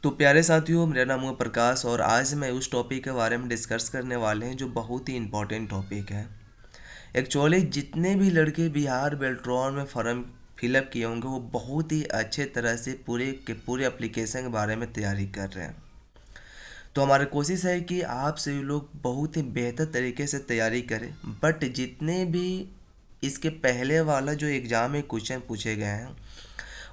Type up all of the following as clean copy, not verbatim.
तो प्यारे साथियों, मेरा नाम है प्रकाश और आज मैं उस टॉपिक के बारे में डिस्कस करने वाले हैं जो बहुत ही इम्पोर्टेंट टॉपिक है। एक्चुअली जितने भी लड़के बिहार बेल्ट्रॉन में फॉर्म फिलअप किए होंगे वो बहुत ही अच्छे तरह से पूरे के पूरे एप्लीकेशन के बारे में तैयारी कर रहे हैं। तो हमारी कोशिश है कि आप सभी लोग बहुत ही बेहतर तरीके से तैयारी करें। बट जितने भी इसके पहले वाला जो एग्ज़ाम में क्वेश्चन पूछे गए हैं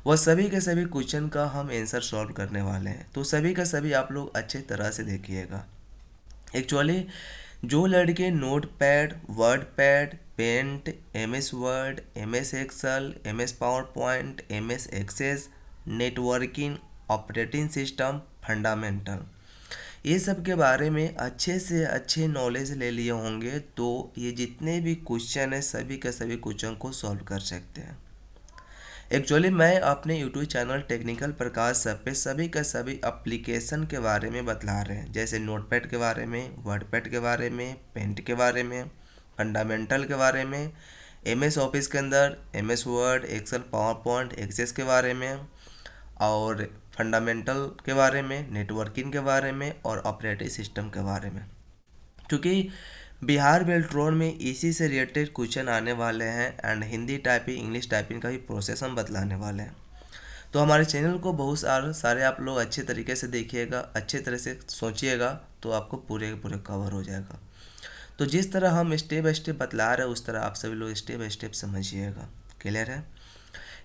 वह सभी के सभी क्वेश्चन का हम आंसर सॉल्व करने वाले हैं। तो सभी का सभी आप लोग अच्छे तरह से देखिएगा। एक्चुअली जो लड़के note pad, word pad, paint, MS word, MS excel, MS power point, MS access, networking, operating system, fundamental, ये सब के बारे में अच्छे से अच्छे नॉलेज ले लिए होंगे तो ये जितने भी क्वेश्चन है सभी के सभी क्वेश्चन को सॉल्व कर सकते हैं। एक्चुअली मैं अपने यूट्यूब चैनल टेक्निकल प्रकाश सर पे सभी का सभी एप्लीकेशन के बारे में बतला रहे हैं, जैसे नोटपैड के बारे में, वर्डपैड के बारे में, पेंट के बारे में, फंडामेंटल के बारे में, एमएस ऑफिस के अंदर MS word, excel, power point, access के बारे में और फंडामेंटल के बारे में, नेटवर्किंग के बारे में और ऑपरेटिंग सिस्टम के बारे में। क्योंकि बिहार बेल्ट्रॉन में इसी से रिलेटेड क्वेश्चन आने वाले हैं and Hindi typing, English typing का भी प्रोसेस हम बतलाने वाले हैं। तो हमारे चैनल को बहुत सारे आप लोग अच्छे तरीके से देखिएगा, अच्छे तरह से सोचिएगा तो आपको पूरे पूरे कवर हो जाएगा। तो जिस तरह हम स्टेप बाय स्टेप बतला रहे हैं उस तरह आप सभी लोग स्टेप बाय स्टेप समझिएगा। क्लियर है?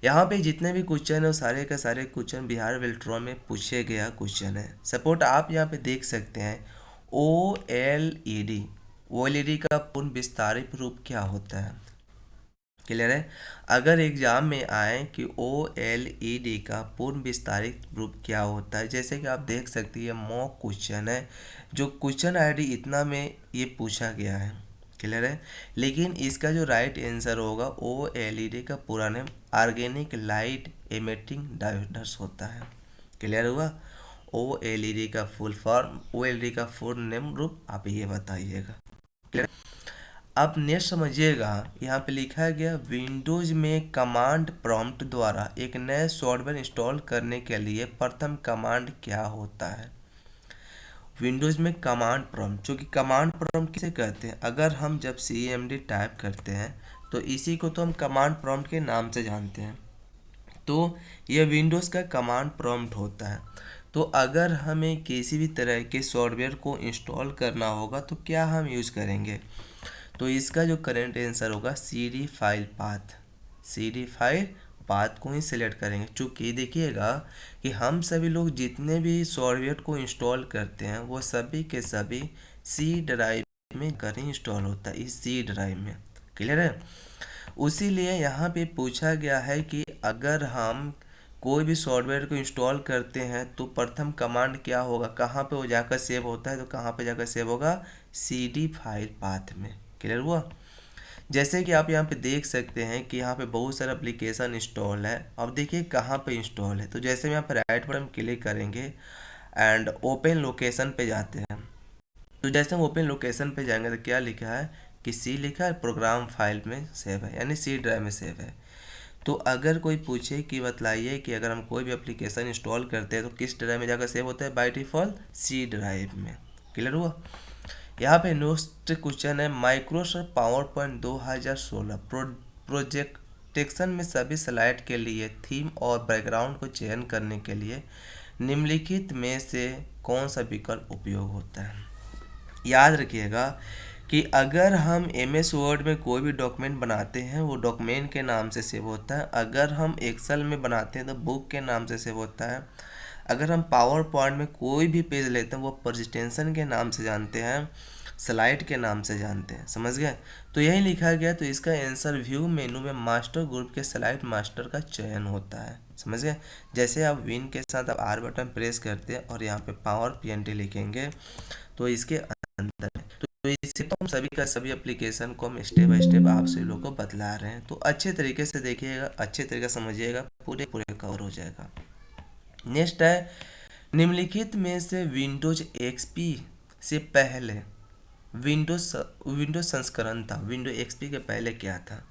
यहाँ पे जितने भी क्वेश्चन है सारे के सारे क्वेश्चन बिहार बेल्ट्रॉन में पूछे गया क्वेश्चन है। सपोर्ट आप यहाँ पे देख सकते हैं OLED। OLED का पूर्ण विस्तारित रूप क्या होता है? क्लियर है? अगर एग्जाम में आए कि OLED का पूर्ण विस्तारित रूप क्या होता है, जैसे कि आप देख सकते हैं मॉक क्वेश्चन है जो क्वेश्चन आईडी इतना में ये पूछा गया है। क्लियर है? लेकिन इसका जो राइट आंसर होगा OLED का पूरा name organic light emitting diodes होता है। क्लियर हुआ? OLED का फुल फॉर्म, OLED का फुल नेम रूप आप ये बताइएगा। क्लियर? अब नेक्स्ट समझिएगा, यहाँ पे लिखा गया विंडोज में कमांड प्रॉम्प्ट द्वारा एक नए सॉफ्टवेयर इंस्टॉल करने के लिए प्रथम कमांड क्या होता है? विंडोज में कमांड प्रॉम्प्ट, जो कि कमांड प्रॉम्प्ट किसे कहते हैं? अगर हम जब CMD टाइप करते हैं तो इसी को तो हम कमांड प्रॉम्प्ट के नाम से जानते हैं। तो यह विंडोज़ का कमांड प्रॉम्प्ट होता है। तो अगर हमें किसी भी तरह के सॉफ्टवेयर को इंस्टॉल करना होगा तो क्या हम यूज़ करेंगे? तो इसका जो करेंट आंसर होगा CD file path, CD file path को ही सिलेक्ट करेंगे। चूँकि देखिएगा कि हम सभी लोग जितने भी सॉफ्टवेयर को इंस्टॉल करते हैं वो सभी के सभी C ड्राइव में कर ही इंस्टॉल होता है, इस C ड्राइव में। क्लियर है? उसीलिए यहाँ पे पूछा गया है कि अगर हम कोई भी सॉफ्टवेयर को इंस्टॉल करते हैं तो प्रथम कमांड क्या होगा, कहाँ पे वो जाकर सेव होता है? तो कहाँ पे जाकर सेव होगा? CD फाइल पाथ में। क्लियर हुआ? जैसे कि आप यहाँ पे देख सकते हैं कि यहाँ पे बहुत सारा एप्लीकेशन इंस्टॉल है। अब देखिए कहाँ पे इंस्टॉल है। तो जैसे हम यहाँ पे राइट बटन क्लिक करेंगे एंड ओपन लोकेशन पे जाते हैं। तो जैसे हम ओपन लोकेशन पे जाएंगे तो क्या लिखा है कि C लिखा है, प्रोग्राम फाइल में सेव है, यानी C ड्राइव में सेव है। तो अगर कोई पूछे कि बतलाइए कि अगर हम कोई भी एप्लीकेशन इंस्टॉल करते हैं तो किस ड्राइव में जाकर सेव होता है? बाय डिफ़ॉल्ट C ड्राइव में। क्लियर हुआ? यहाँ पे नेक्स्ट क्वेश्चन है माइक्रोसॉफ्ट पावर पॉइंट 2016 प्रोजेक्टेशन में सभी स्लाइड के लिए थीम और बैकग्राउंड को चयन करने के लिए निम्नलिखित में से कौन सा विकल्प उपयोग होता है? याद रखिएगा कि अगर हम MS वर्ड में कोई भी डॉक्यूमेंट बनाते हैं वो डॉक्यूमेंट के नाम से सेव होता है। अगर हम एक्सेल में बनाते हैं तो बुक के नाम से सेव होता है। अगर हम पावर पॉइंट में कोई भी पेज लेते हैं वो प्रेजेंटेशन के नाम से जानते हैं, स्लाइड के नाम से जानते हैं। समझ गए? तो यही लिखा गया। तो इसका आंसर व्यू मेनू में मास्टर ग्रुप के स्लाइड मास्टर का चयन होता है। समझ गए? जैसे आप विन के साथ आप R बटन प्रेस करते हैं और यहाँ पे पावर PNT लिखेंगे तो इसके अंदर तो इससे तो हम सभी का सभी एप्लीकेशन को हम स्टेप बाय स्टेप आप सभी लोग को बतला रहे हैं। तो अच्छे तरीके से देखिएगा, अच्छे तरीके से समझिएगा, पूरे पूरे कवर हो जाएगा। नेक्स्ट है निम्नलिखित में से विंडोज XP से पहले विंडोज संस्करण था। विंडोज XP के पहले क्या था?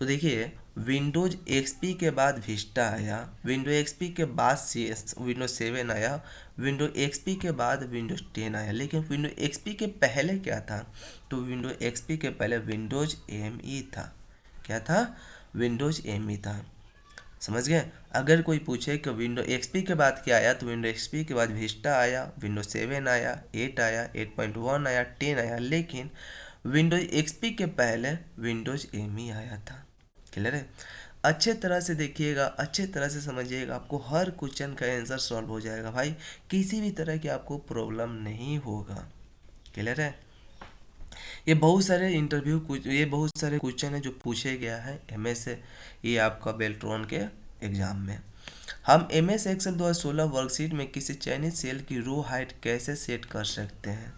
तो देखिए विंडोज एक्सपी के बाद विस्टा आया, विंडो एक्सपी के बाद विंडोज 7 आया, विंडो एक्सपी के बाद विंडोज 10 आया। लेकिन विंडो एक्सपी के पहले क्या था? तो विंडो एक्सपी के पहले विंडोज एमई था। क्या था? विंडोज एमई था। समझ गए? अगर कोई पूछे कि विंडो एक्सपी के बाद क्या आया, तो विंडो एक्सपी के बाद विस्टा आया, विंडो 7 आया, 8 आया, 8.1 आया, 10 आया। लेकिन विंडोज एक्सपी के पहले विंडोज एमई आया था। क्लियर है? अच्छे तरह से देखिएगा, अच्छे तरह से समझिएगा, आपको हर क्वेश्चन का आंसर सॉल्व हो जाएगा भाई, किसी भी तरह की आपको प्रॉब्लम नहीं होगा। क्लियर है? ये बहुत सारे ये बहुत सारे क्वेश्चन है जो पूछे गया है एमएस से, ये आपका बेल्ट्रॉन के एग्जाम में। हम एमएस एक्सेल 2016 वर्कशीट में किसी चयनित सेल की रो हाइट कैसे सेट कर सकते हैं?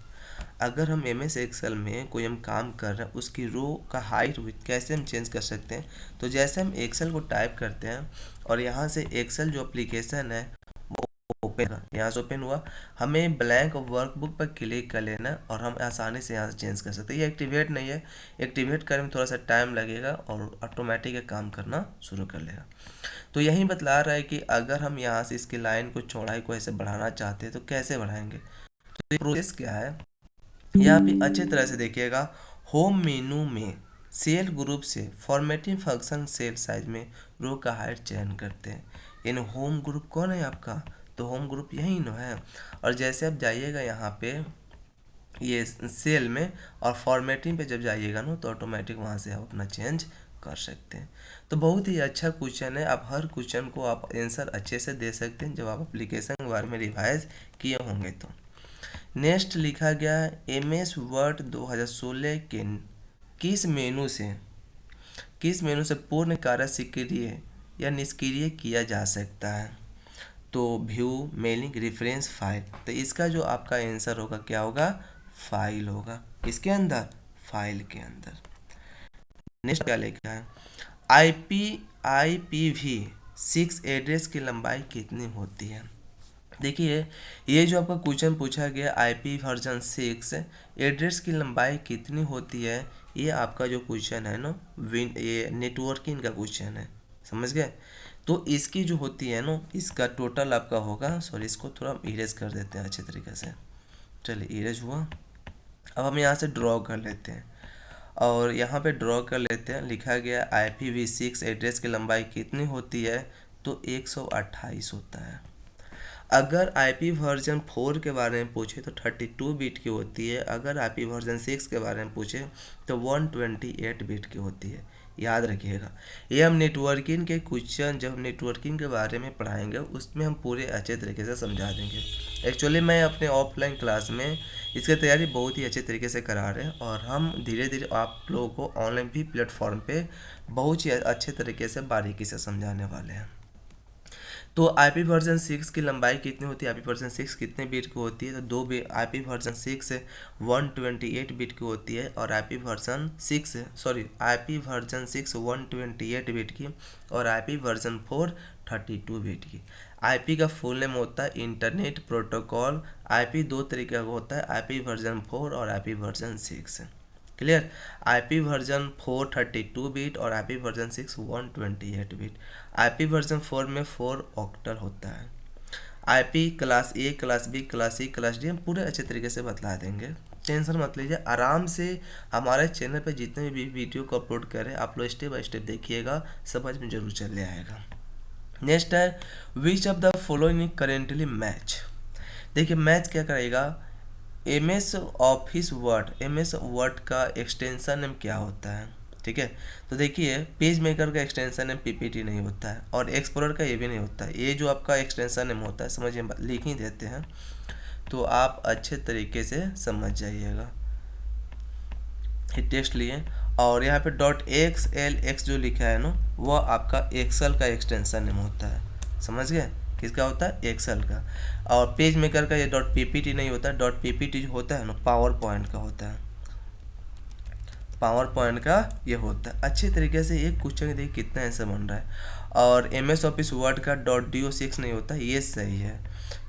अगर हम एमएस एक्सेल में कोई हम काम कर रहे हैं, उसकी रो का हाइट विड्थ कैसे हम चेंज कर सकते हैं? तो जैसे हम एक्सेल को टाइप करते हैं और यहाँ से एक्सेल जो एप्लीकेशन है ओपन, यहाँ से ओपन हुआ, हमें ब्लैंक वर्कबुक पर क्लिक कर लेना और हम आसानी से यहाँ से चेंज कर सकते हैं। ये एक्टिवेट नहीं है, एक्टिवेट करने में थोड़ा सा टाइम लगेगा और ऑटोमेटिक काम करना शुरू कर लेगा। तो यही बतला रहा है कि अगर हम यहाँ से इसकी लाइन को चौड़ाई को ऐसे बढ़ाना चाहते हैं तो कैसे बढ़ाएंगे। तो ये प्रोसेस क्या है, यहाँ पे अच्छे तरह से देखिएगा। होम मेनू में सेल ग्रुप से फॉर्मेटिंग फंक्शन सेल साइज में रो का हाइट चयन करते हैं। यानी होम ग्रुप कौन है आपका? तो होम ग्रुप यही न है। और जैसे आप जाइएगा यहाँ पे ये सेल में और फॉर्मेटिंग पे जब जाइएगा ना, तो ऑटोमेटिक वहाँ से आप अपना चेंज कर सकते हैं। तो बहुत ही अच्छा क्वेश्चन है, आप हर क्वेश्चन को आप आंसर अच्छे से दे सकते हैं जब आप एप्लीकेशन के बारे में रिवाइज किए होंगे तो। नेक्स्ट लिखा गया एमएस वर्ड 2016 के किस मेनू से पूर्ण कार्य सक्रिय या निष्क्रिय किया जा सकता है? तो व्यू, मेलिंग, रेफरेंस, फाइल। तो इसका जो आपका आंसर होगा क्या होगा? फाइल होगा। इसके अंदर, फाइल के अंदर। नेक्स्ट क्या लिखा है? IPv6 एड्रेस की लंबाई कितनी होती है? देखिए ये जो आपका क्वेश्चन पूछा गया IP v6 एड्रेस की लंबाई कितनी होती है, ये आपका जो क्वेश्चन है ना, ये नेटवर्किंग का क्वेश्चन है। समझ गए? तो इसकी जो होती है ना, इसका टोटल आपका होगा, सॉरी इसको थोड़ा इरेज कर देते हैं अच्छे तरीके से। चलिए इरेज हुआ। अब हम यहाँ से ड्रॉ कर लेते हैं और यहाँ पे ड्रॉ कर लेते हैं। लिखा गया IPv6 एड्रेस की लंबाई कितनी होती है? तो 128 होता है। अगर IP वर्जन 4 के बारे में पूछे तो 32 बिट की होती है। अगर IP वर्जन 6 के बारे में पूछे तो 128 बिट की होती है। याद रखिएगा, ये हम नेटवर्किंग के क्वेश्चन जब नेटवर्किंग के बारे में पढ़ाएंगे उसमें हम पूरे अच्छे तरीके से समझा देंगे। एक्चुअली मैं अपने ऑफलाइन क्लास में इसकी तैयारी बहुत ही अच्छे तरीके से करा रहे हैं और हम धीरे धीरे आप लोगों को ऑनलाइन भी प्लेटफॉर्म पे बहुत ही अच्छे तरीके से बारीकी से समझाने वाले हैं। तो IP वर्जन 6 की लंबाई कितनी होती है? IP वर्जन 6 कितने बिट की होती है? तो IP वर्जन 6 128 बिट की होती है और IP वर्जन 6 128 बिट की और IP वर्जन 4 32 बिट की। IP का फुल नेम होता है इंटरनेट प्रोटोकॉल। IP दो तरीके का होता है, IP वर्जन 4 और IP version 6। Clear? IP version 4 32 bit और IP version 6 128 bit. IP version 4 में 4 ऑक्टल होता है। IP class A, class B, class C, class D हम पूरे अच्छे तरीके से बतला देंगे, टेंशन मत लीजिए। आराम से हमारे चैनल पे जितने भी वीडियो को अपलोड करें आप लोग स्टेप बाय स्टेप देखिएगा, समझ में जरूर चले आएगा। नेक्स्ट है which of the following currently match. देखिए मैच क्या करेगा, MS वर्ड का एक्सटेंशन नेम क्या होता है, ठीक है। तो देखिए पेज मेकर का एक्सटेंशन नेम PPT नहीं होता है और एक्सप्लोरर का ये भी नहीं होता है। ये जो आपका एक्सटेंशन नेम होता है समझिए, लिख ही देते हैं तो आप अच्छे तरीके से समझ जाइएगा। टेक्स्ट लिए और यहाँ पे .xlx जो लिखा है ना, वह आपका एक्सेल का एक्सटेंशन नेम होता है। समझ गए? किसका होता है? एक्सेल का। और पेज मेकर का ये .ppt नहीं होता, .ppt जो होता है ना पावर पॉइंट का होता है, पावर पॉइंट का ये होता है। अच्छे तरीके से एक क्वेश्चन देखिए कितना आंसर बन रहा है। और MS ऑफिस वर्ड का .do6 नहीं होता, ये सही है,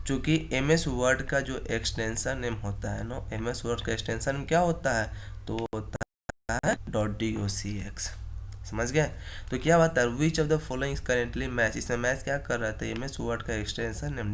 क्योंकि MS वर्ड का जो एक्सटेंशन नेम होता है ना, MS वर्ड का एक्सटेंशन नेम क्या होता है? तो होता है .docx। समझ गए। तो क्या बात है, which of the following currently match, इसमें मैच क्या कर रहा था, एम एस वर्ड का एक्सटेंशन